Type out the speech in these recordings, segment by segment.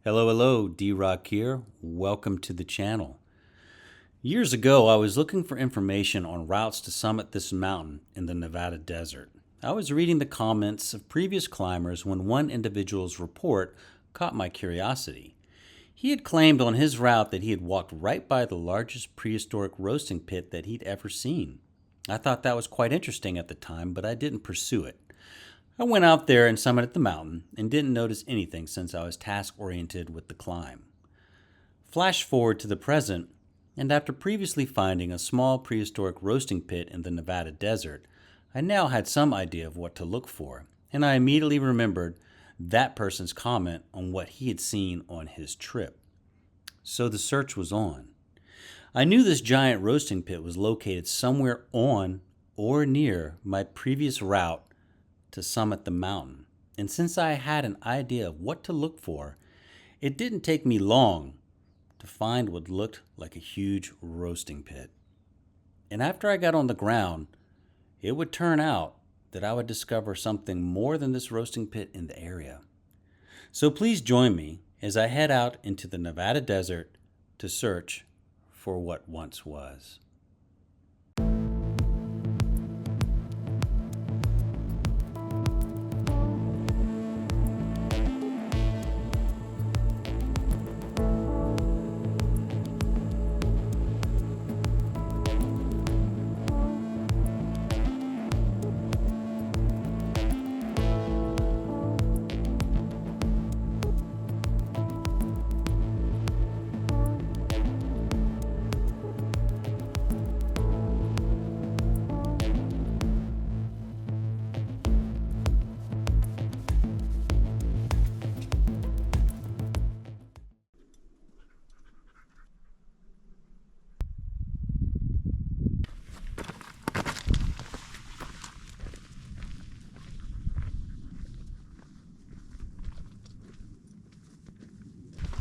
Hello, D-Rock here. Welcome to the channel. Years ago, I was looking for information on routes to summit this mountain in the Nevada desert. I was reading the comments of previous climbers when one individual's report caught my curiosity. He had claimed on his route that he had walked right by the largest prehistoric roasting pit that he'd ever seen. I thought that was quite interesting at the time, but I didn't pursue it. I went out there and summited the mountain and didn't notice anything since I was task-oriented with the climb. Flash forward to the present, and after previously finding a small prehistoric roasting pit in the Nevada desert, I now had some idea of what to look for, and I immediately remembered that person's comment on what he had seen on his trip. So the search was on. I knew this giant roasting pit was located somewhere on or near my previous route to summit the mountain, and since I had an idea of what to look for, it didn't take me long to find what looked like a huge roasting pit. And after I got on the ground, it would turn out that I would discover something more than this roasting pit in the area. So please join me as I head out into the Nevada desert to search for what once was.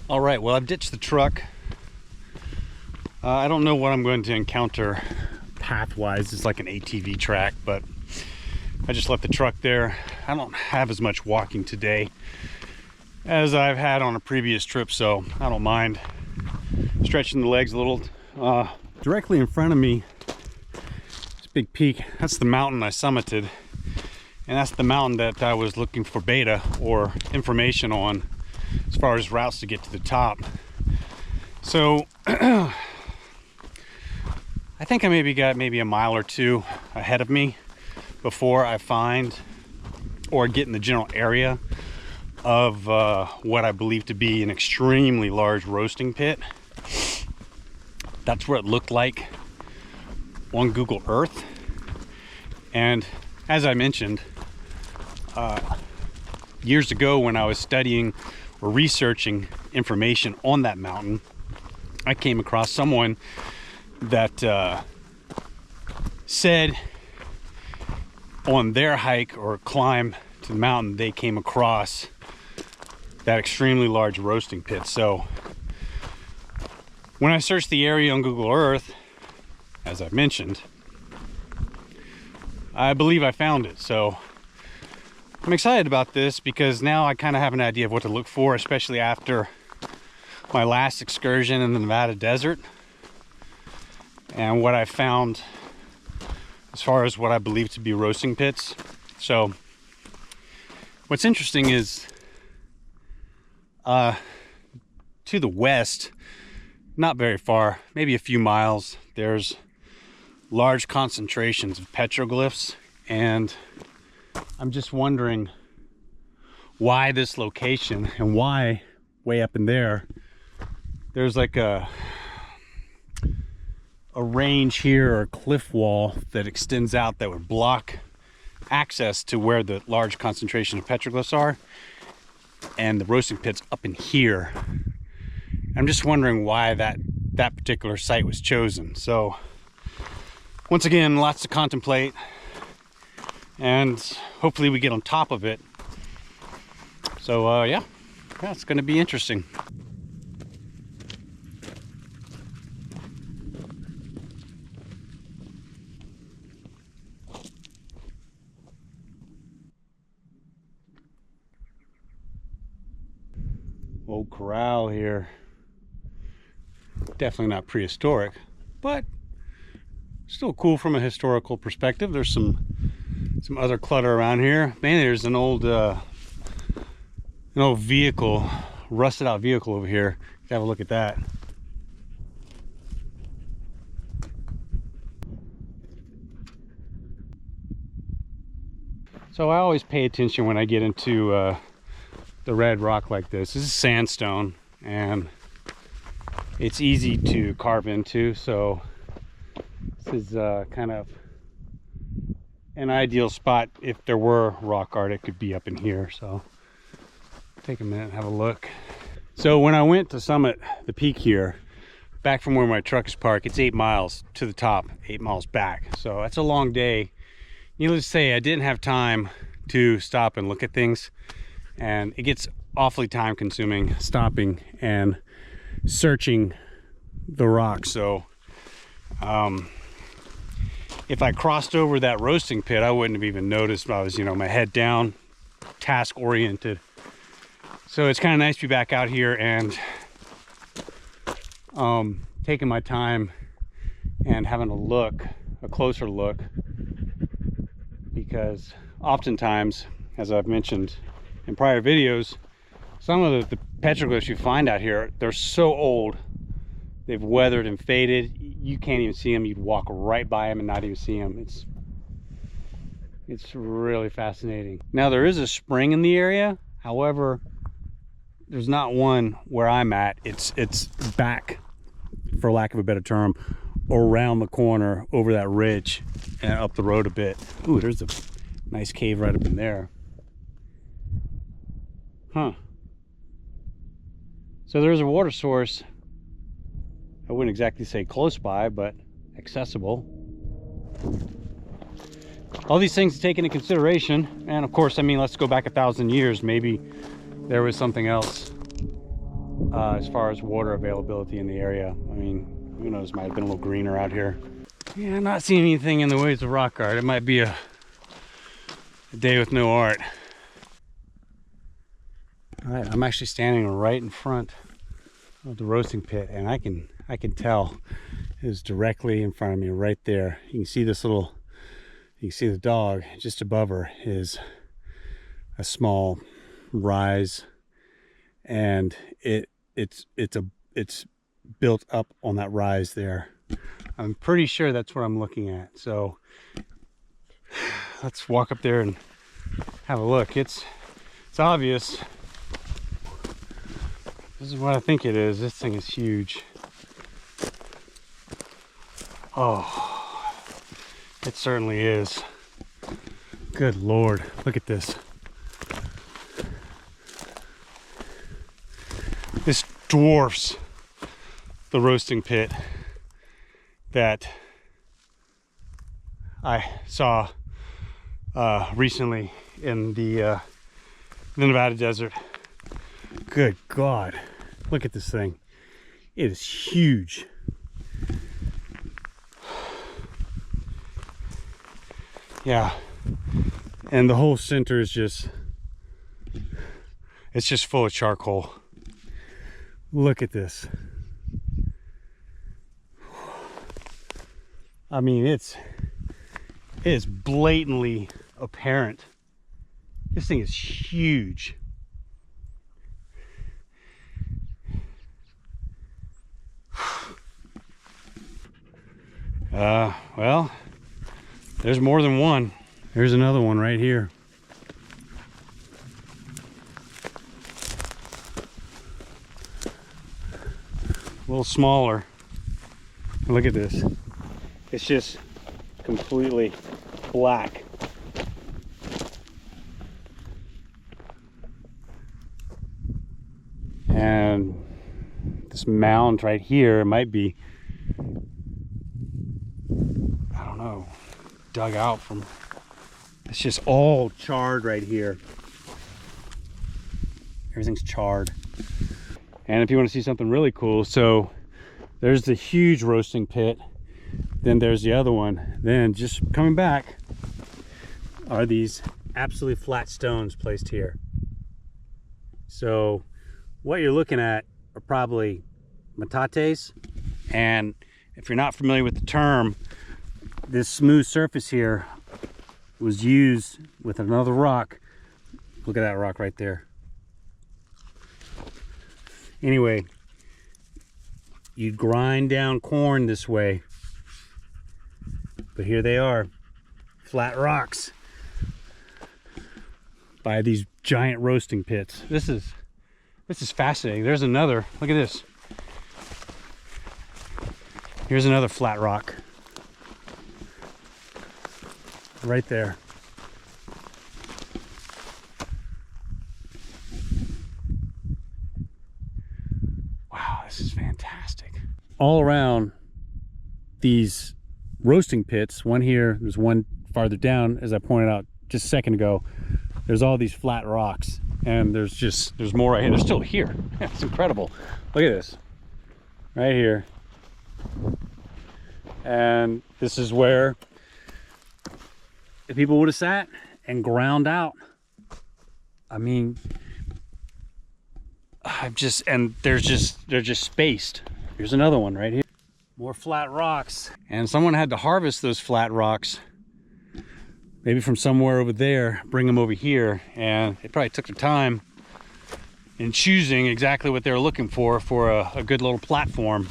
All right, well, I've ditched the truck. I don't know what I'm going to encounter path-wise. It's like an ATV track, but I just left the truck there. I don't have as much walking today as I've had on a previous trip, so I don't mind stretching the legs a little. Directly in front of me, this big peak, that's the mountain I summited, and that's the mountain that I was looking for beta or information on as far as routes to get to the top. So I think I maybe got a mile or two ahead of me before I find or get in the general area of what I believe to be an extremely large roasting pit. That's what it looked like on Google Earth. And as I mentioned, years ago when I was studying or researching information on that mountain, I came across someone that said on their hike or climb to the mountain, they came across that extremely large roasting pit. So when I searched the area on Google Earth, as I've mentioned, I believe I found it. So I'm excited about this because now I kind of have an idea of what to look for, especially after my last excursion in the Nevada desert and what I found as far as what I believe to be roasting pits. So what's interesting is to the west, not very far, maybe a few miles, there's large concentrations of petroglyphs, and I'm just wondering why this location and why way up in there's like a range here or a cliff wall that extends out that would block access to where the large concentration of petroglyphs are, and the roasting pit's up in here. I'm just wondering why that particular site was chosen. So once again, lots to contemplate, and hopefully we get on top of it. So yeah, it's going to be interesting. Old corral here. Definitely not prehistoric, but still cool from a historical perspective. There's some other clutter around here. Man, there's an old vehicle, rusted out vehicle over here. Have a look at that. So I always pay attention when I get into the red rock like this. This is sandstone, and it's easy to carve into. So this is kind of an ideal spot. If there were rock art, it could be up in here. So take a minute and have a look. So when I went to summit the peak here, back from where my truck is parked, it's 8 miles to the top, 8 miles back. So that's a long day. Needless to say, I didn't have time to stop and look at things, and it gets awfully time consuming stopping and searching the rock. So if I crossed over that roasting pit, I wouldn't have even noticed. I was, my head down, task oriented. So it's kind of nice to be back out here and taking my time and having a closer look, because oftentimes, as I've mentioned in prior videos, some of the petroglyphs you find out here, they're so old, they've weathered and faded, you can't even see them. You'd walk right by them and not even see them. It's really fascinating. Now, there is a spring in the area, however, there's not one where I'm at. It's back, for lack of a better term, around the corner, over that ridge and up the road a bit. Ooh, there's a nice cave right up in there. Huh. So there's a water source. I wouldn't exactly say close by, but accessible. All these things to take into consideration. And of course, I mean, let's go back 1,000 years. Maybe there was something else as far as water availability in the area. I mean, who knows, might have been a little greener out here. Yeah, I'm not seeing anything in the ways of rock art. It might be a day with no art. All right, I'm actually standing right in front of the roasting pit, and I can tell it is directly in front of me right there. You can see this little, you can see the dog just above her is a small rise, and it's built up on that rise there. I'm pretty sure that's what I'm looking at. So let's walk up there and have a look. It's obvious. This is what I think it is. This thing is huge. Oh, it certainly is. Good Lord, look at this. This dwarfs the roasting pit that I saw recently in the Nevada desert. Good God, look at this thing. It is huge. Yeah, and the whole center is it's just full of charcoal. Look at this. I mean, it is blatantly apparent. This thing is huge. Well, there's more than one. There's another one right here. A little smaller. Look at this. It's just completely black. And this mound right here might be, I don't know, dug out from, it's just all charred right here. Everything's charred. And if you want to see something really cool, so there's the huge roasting pit, then there's the other one, then just coming back are these absolutely flat stones placed here. So what you're looking at are probably metates. And if you're not familiar with the term, this smooth surface here was used with another rock. Look at that rock right there. Anyway, you'd grind down corn this way, but here they are, flat rocks by these giant roasting pits. This is fascinating. There's another, look at this. Here's another flat rock right there. Wow, this is fantastic. All around these roasting pits, one here, there's one farther down, as I pointed out just a second ago, there's all these flat rocks, and there's more right here. They're still here. It's incredible. Look at this right here. And this is where the people would have sat and ground out. I mean, they're just spaced. Here's another one right here. More flat rocks. And someone had to harvest those flat rocks, maybe from somewhere over there, bring them over here, and they probably took their time in choosing exactly what they were looking for a good little platform.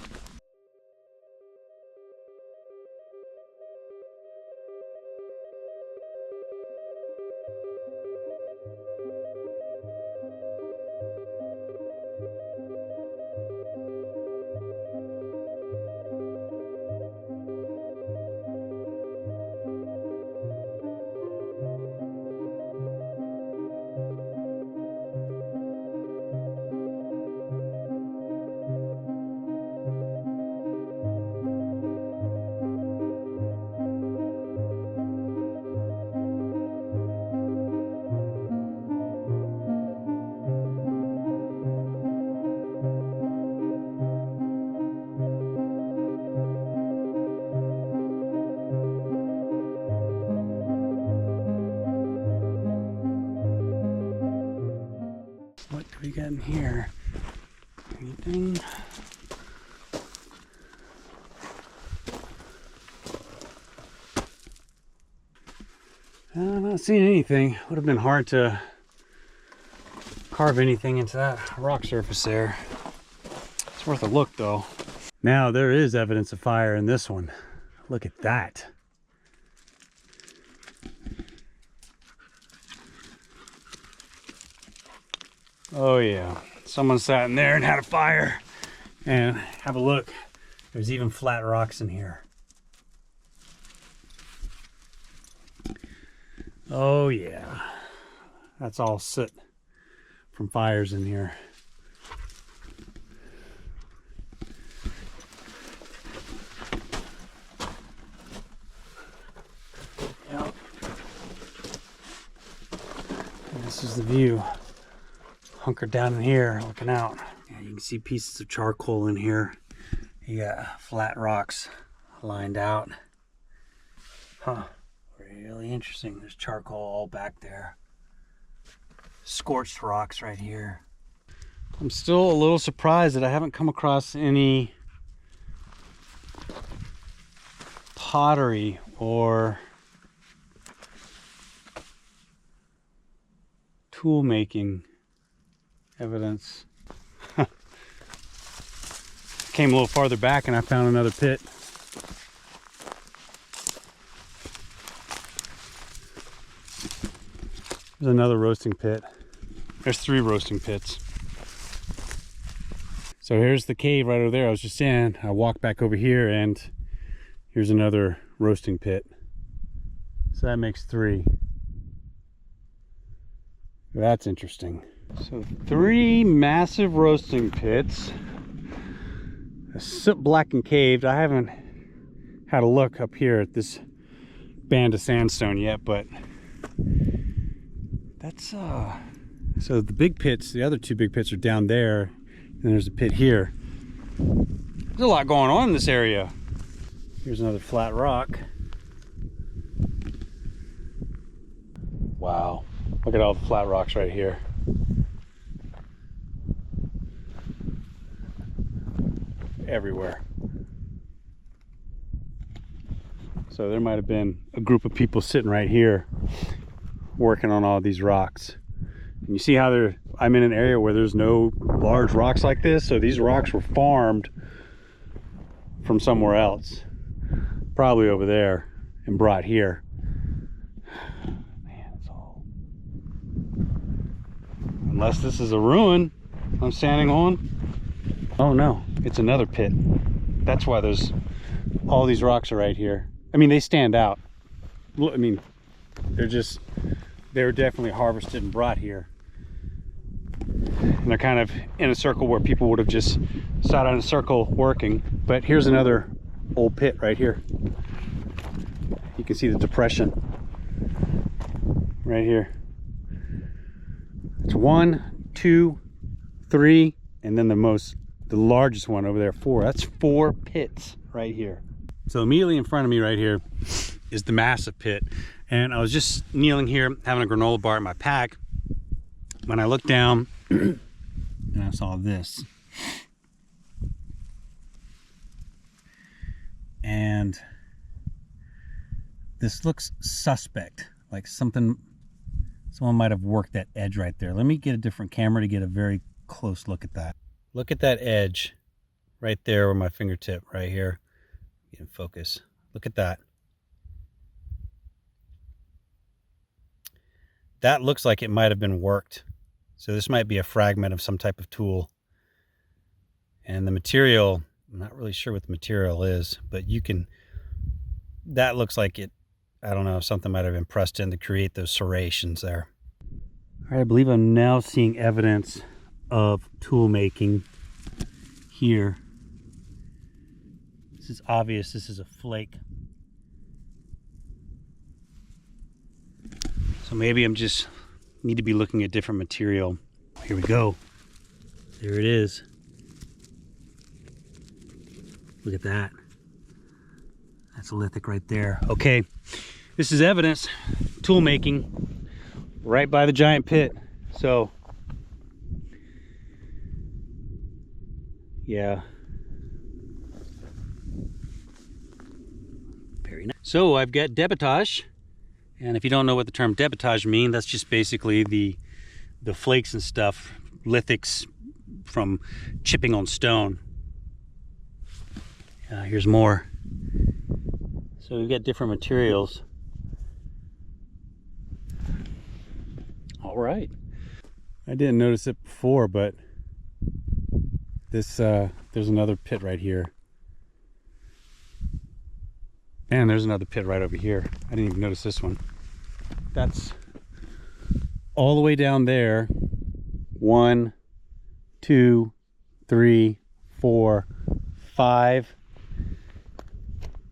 What do we got in here? Anything? I'm not seeing anything. Would have been hard to carve anything into that rock surface there. It's worth a look though. Now there is evidence of fire in this one. Look at that. Oh yeah, someone sat in there and had a fire. And have a look, there's even flat rocks in here. Oh yeah, that's all soot from fires in here. Yep. And this is the view. Hunkered down in here, looking out. Yeah, you can see pieces of charcoal in here. You got flat rocks lined out. Huh, really interesting. There's charcoal all back there. Scorched rocks right here. I'm still a little surprised that I haven't come across any pottery or tool making evidence. Came a little farther back and I found another pit. There's another roasting pit. There's 3 roasting pits. So here's the cave right over there I was just in. I walked back over here and here's another roasting pit. So that makes 3. That's interesting. So 3 massive roasting pits. A soot blackened cave. I haven't had a look up here at this band of sandstone yet, but that's so the big pits, the other 2 big pits are down there, and there's a pit here. There's a lot going on in this area. Here's another flat rock. Wow, look at all the flat rocks right here. everywhere. So there might have been a group of people sitting right here working on all these rocks. And you see how I'm in an area where there's no large rocks like this, so these rocks were farmed from somewhere else, probably over there, and brought here. Man, it's all... Unless this is a ruin I'm standing on. Oh no, it's another pit. That's why there's all these rocks are right here. I mean, they stand out. I mean, they're definitely harvested and brought here. And they're kind of in a circle where people would have just sat in a circle working. But here's another old pit right here. You can see the depression right here. It's 1, 2, 3, and then the largest one over there, 4. That's 4 pits right here. So immediately in front of me right here is the massive pit. And I was just kneeling here having a granola bar in my pack when I looked down and I saw this. And this looks suspect, like someone might have worked that edge right there. Let me get a different camera to get a very close look at that. Look at that edge right there where my fingertip right here. Get in focus. Look at that. That looks like it might have been worked. So this might be a fragment of some type of tool. And the material, I'm not really sure what the material is, but that looks like it, I don't know, something might have been pressed in to create those serrations there. All right, I believe I'm now seeing evidence of tool making here. This is obvious, this is a flake. So maybe I'm just need to be looking at different material. Here we go. There it is. Look at that. That's a lithic right there. Okay, this is evidence. Tool making right by the giant pit. So yeah. Very nice. So I've got debitage. And if you don't know what the term debitage means, that's just basically the flakes and stuff, lithics from chipping on stone. Here's more. So we've got different materials. All right. I didn't notice it before, but there's another pit right here. And there's another pit right over here. I didn't even notice this one. That's all the way down there. 1, 2, 3, 4, 5,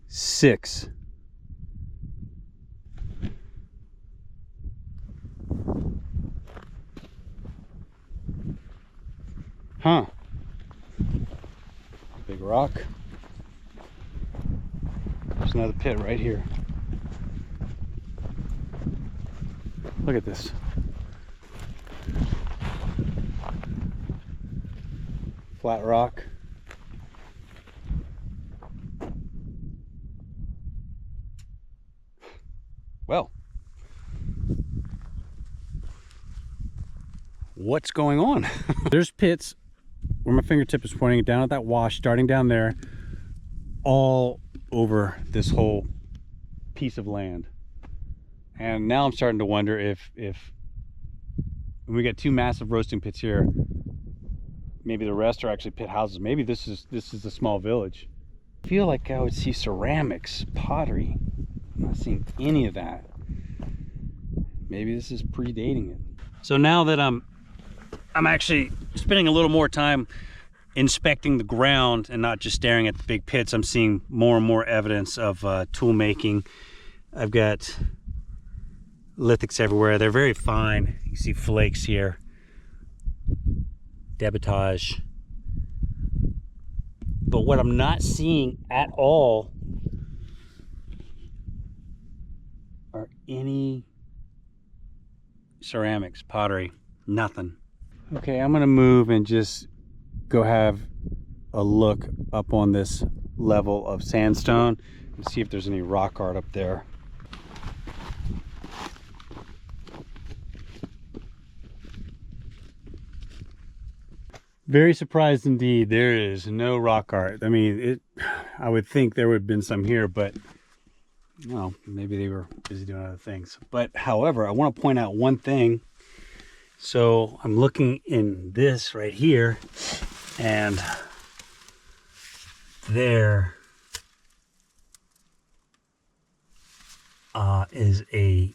6. Huh. Big rock. There's another pit right here. Look at this. Flat rock. Well, what's going on? There's pits where my fingertip is pointing down at that wash, starting down there, all over this whole piece of land. And now I'm starting to wonder if when we got 2 massive roasting pits here, maybe the rest are actually pit houses. Maybe this is a small village. I feel like I would see ceramics, pottery. I'm not seeing any of that. Maybe this is predating it. So now that I'm actually spending a little more time inspecting the ground and not just staring at the big pits, I'm seeing more and more evidence of tool making. I've got lithics everywhere. They're very fine. You see flakes here. Debitage. But what I'm not seeing at all are any ceramics, pottery, nothing. Okay, I'm gonna move and just go have a look up on this level of sandstone and see if there's any rock art up there. Very surprised indeed. There is no rock art. I mean, I would think there would have been some here, but well, maybe they were busy doing other things. But however, I want to point out one thing. So I'm looking in this right here, and there is a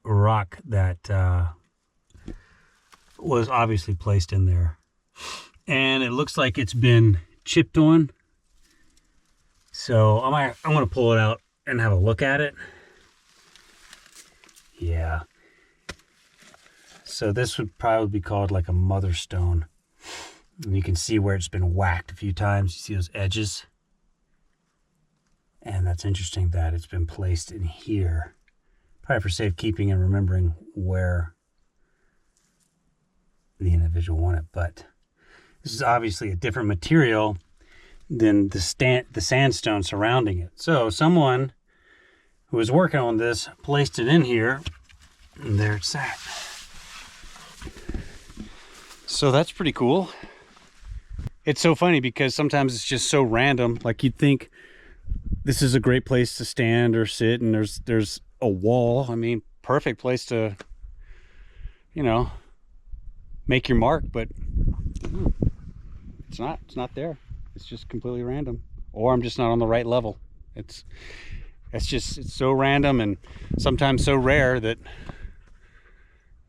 rock that was obviously placed in there, and it looks like it's been chipped on. So I'm going to pull it out and have a look at it. Yeah. So this would probably be called like a mother stone. And you can see where it's been whacked a few times. You see those edges? And that's interesting that it's been placed in here. Probably for safekeeping and remembering where the individual wanted. But this is obviously a different material than the sandstone surrounding it. So someone who was working on this placed it in here, and there it's at. So that's pretty cool. It's so funny because sometimes it's just so random. Like you'd think this is a great place to stand or sit, and there's a wall. I mean, perfect place to, you know, make your mark, but it's not there. It's just completely random, or I'm just not on the right level. It's so random and sometimes so rare that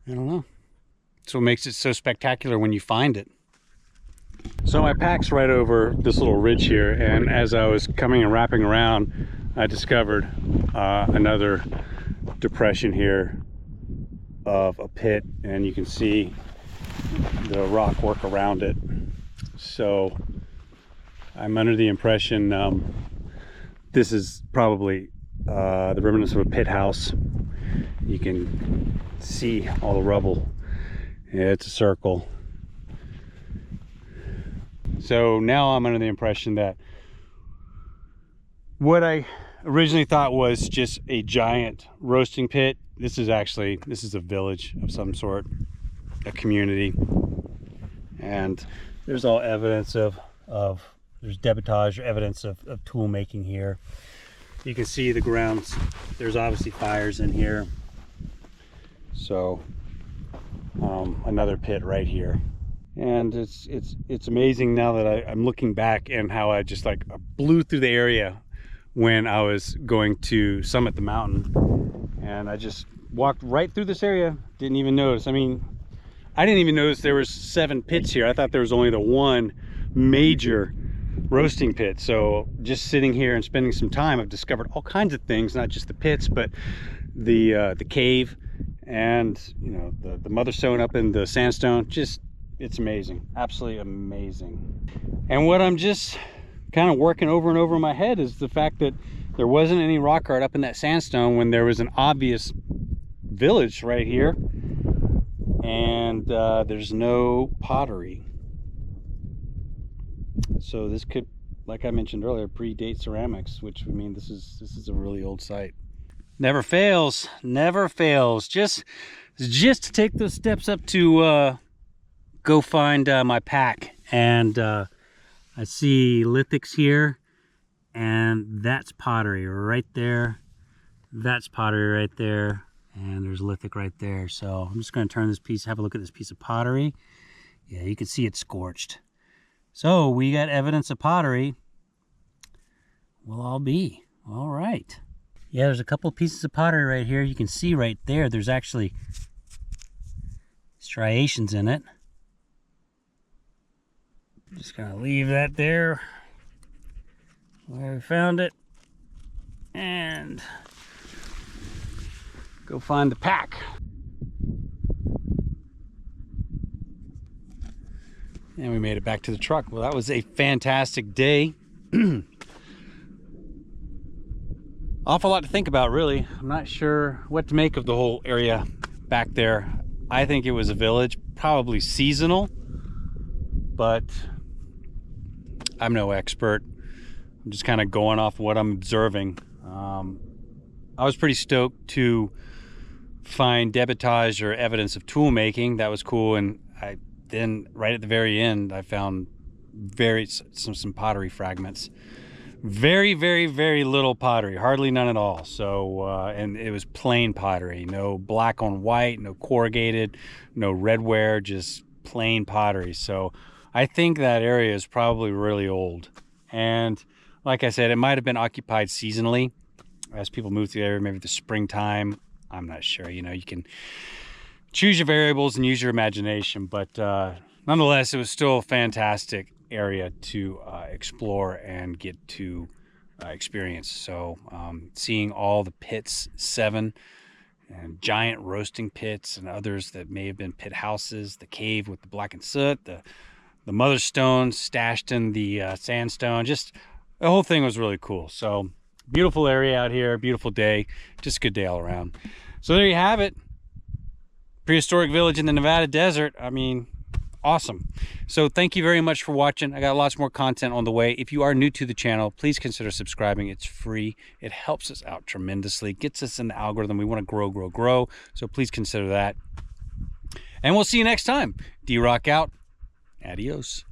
I don't know. That's what makes it so spectacular when you find it. So my pack's right over this little ridge here, and as I was coming and wrapping around, I discovered another depression here of a pit, and you can see the rock work around it. So I'm under the impression this is probably the remnants of a pit house. You can see all the rubble. Yeah, it's a circle. So now I'm under the impression that what I originally thought was just a giant roasting pit, this is a village of some sort, a community, and there's all evidence of there's debitage, or evidence of tool making here. You can see the grounds. There's obviously fires in here. So another pit right here. And it's amazing now that I'm looking back and how I just like blew through the area when I was going to summit the mountain, and I just walked right through this area, didn't even notice. I mean, I didn't even notice there was 7 pits here. I thought there was only the one major roasting pit. So just sitting here and spending some time, I've discovered all kinds of things, not just the pits, but the cave, and you know, the mother stone up in the sandstone. Just, it's amazing, absolutely amazing. And what I'm just kind of working over and over in my head is the fact that there wasn't any rock art up in that sandstone when there was an obvious village right here, and there's no pottery. So this could, like I mentioned earlier, predate ceramics, which would mean this is a really old site. Never fails, never fails. Just to take those steps up to go find my pack, and I see lithics here, and that's pottery right there. That's pottery right there, and there's lithic right there. So I'm just going to turn this piece, have a look at this piece of pottery. Yeah, you can see it's scorched. So we got evidence of pottery. Will all be all right. Yeah, there's a couple pieces of pottery right here. You can see right there, there's actually striations in it. Just gonna leave that there where we found it and go find the pack. And we made it back to the truck. Well, that was a fantastic day. Awful lot to think about, really. I'm not sure what to make of the whole area back there. I think it was a village, probably seasonal, but I'm no expert. I'm just kind of going off what I'm observing. I was pretty stoked to find debitage or evidence of tool making. That was cool. And then right at the very end, I found some pottery fragments. Very, very, very little pottery, hardly none at all. So, and it was plain pottery, no black on white, no corrugated, no redware, just plain pottery. So I think that area is probably really old. And like I said, it might have been occupied seasonally as people move through the area, maybe the springtime. I'm not sure. You know, you can choose your variables and use your imagination, but nonetheless, it was still a fantastic area to explore and get to experience. So seeing all the pits, 7 and giant roasting pits and others that may have been pit houses, the cave with the blackened soot, the mother stones stashed in the sandstone, just the whole thing was really cool. So beautiful area out here, beautiful day, just a good day all around. So there you have it. Prehistoric village in the Nevada desert. I mean, awesome. So thank you very much for watching. I got lots more content on the way. If you are new to the channel, please consider subscribing. It's free. It helps us out tremendously, gets us in the algorithm. We want to grow. So please consider that. And we'll see you next time. D-Rock out. Adios.